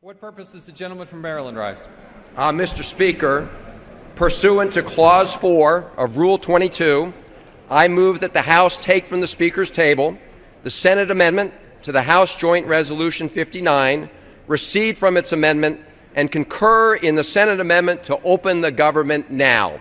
What purpose does the gentleman from Maryland rise? Mr. Speaker, pursuant to Clause 4 of Rule 22, I move that the House take from the Speaker's table the Senate amendment to the House Joint Resolution 59, recede from its amendment, and concur in the Senate amendment to open the government now.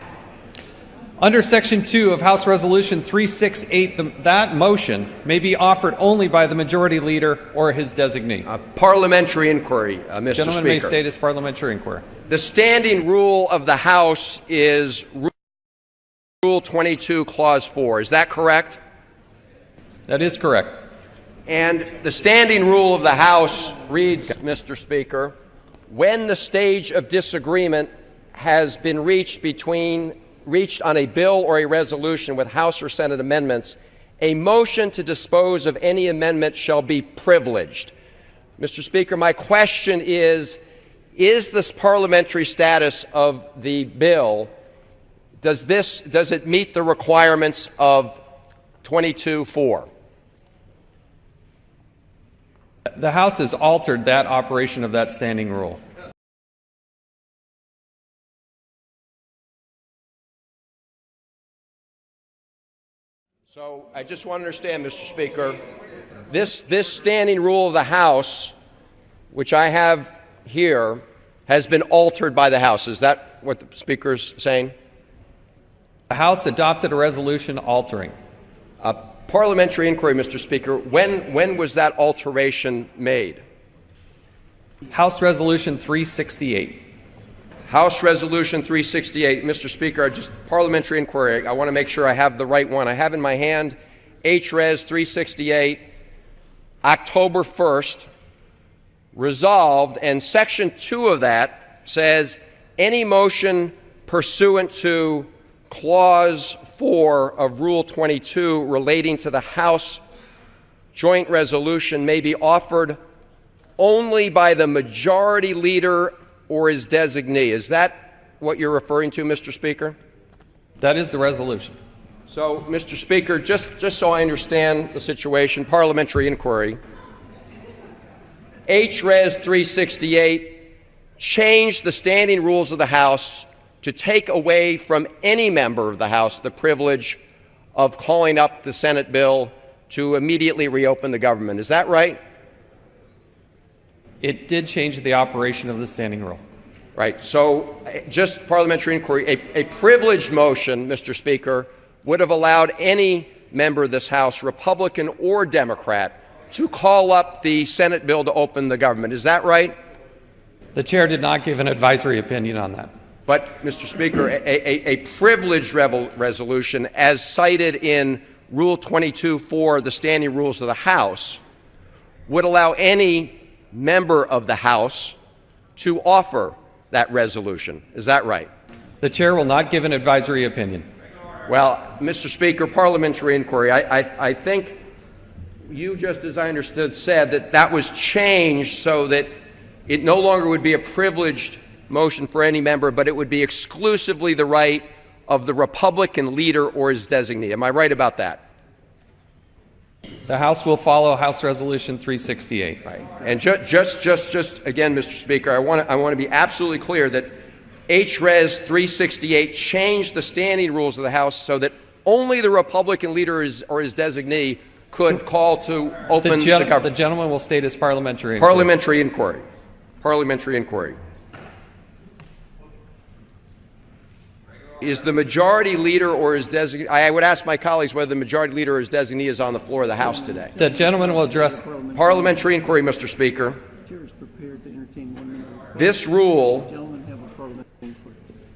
Under Section 2 of House Resolution 368, that motion may be offered only by the Majority Leader or his designee. Parliamentary inquiry, Mr. Speaker. Gentleman may state his parliamentary inquiry. The standing rule of the House is Rule 22, Clause 4. Is that correct? That is correct. And the standing rule of the House reads, Mr. Speaker, when the stage of disagreement has been reached on a bill or a resolution with House or Senate amendments, a motion to dispose of any amendment shall be privileged. Mr. Speaker, my question is this parliamentary status of the bill, does it meet the requirements of 22-4? The House has altered that operation of that standing rule. So I just want to understand, Mr. Speaker, this standing rule of the House, which I have here, has been altered by the House. Is that what the Speaker is saying? The House adopted a resolution altering. Parliamentary inquiry, Mr. Speaker. When was that alteration made? House Resolution 368. House Resolution 368. Mr. Speaker, parliamentary inquiry. I want to make sure I have the right one. I have in my hand H.Res. 368, October 1st, resolved, and Section 2 of that says any motion pursuant to Clause 4 of Rule 22 relating to the House Joint Resolution may be offered only by the Majority Leader or his designee. Is that what you're referring to, Mr. Speaker? That is the resolution. So, Mr. Speaker, just so I understand the situation, parliamentary inquiry. H.Res. 368 changed the standing rules of the House to take away from any member of the House the privilege of calling up the Senate bill to immediately reopen the government. Is that right? It did change the operation of the standing rule. Right. So just parliamentary inquiry, a privileged motion, Mr. Speaker, would have allowed any member of this House, Republican or Democrat, to call up the Senate bill to open the government. Is that right? The chair did not give an advisory opinion on that. But, Mr. Speaker, a privileged resolution, as cited in Rule 22-4, the standing rules of the House, would allow any member of the House to offer that resolution. Is that right? The chair will not give an advisory opinion. Well, Mr. Speaker, parliamentary inquiry. I think you, just as I understood, said that was changed so that it no longer would be a privileged motion for any member, but it would be exclusively the right of the Republican leader or his designee. Am I right about that? The House will follow House Resolution 368. Right. And just again, Mr. Speaker, I want to be absolutely clear that H.Res. 368 changed the standing rules of the House so that only the Republican leader or his designee could call to open the government. The gentleman will state his parliamentary inquiry. Parliamentary inquiry. Parliamentary inquiry. Is the Majority Leader or his designee? I would ask my colleagues whether the Majority Leader or his designee is on the floor of the House today. The gentleman will address parliamentary inquiry, Mr. Speaker. This rule,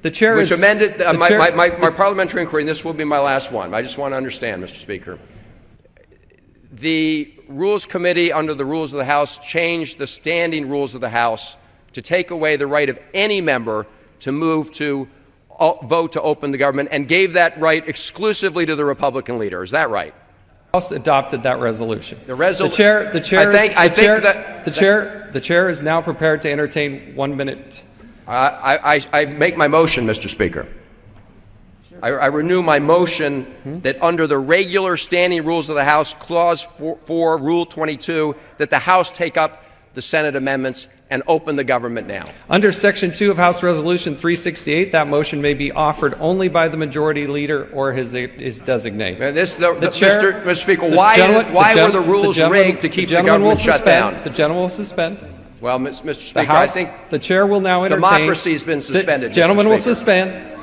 the chair which is amended my parliamentary inquiry, and this will be my last one. I just want to understand, Mr. Speaker. The Rules Committee, under the rules of the House, changed the standing rules of the House to take away the right of any member to move to vote to open the government, and gave that right exclusively to the Republican leader. Is that right? The House adopted that resolution. The chair is now prepared to entertain 1 minute. I make my motion, Mr. Speaker. I renew my motion that under the regular standing rules of the House, Clause 4, Rule 22, that the House take up the Senate amendments and open the government now. Under Section 2 of House Resolution 368, that motion may be offered only by the majority leader or his designate. Mr. Speaker, why were the rules rigged to keep the government shut down? The gentleman will suspend. Well, Mr. Speaker, I think the chair will now entertain. Democracy has been suspended. The gentleman will suspend.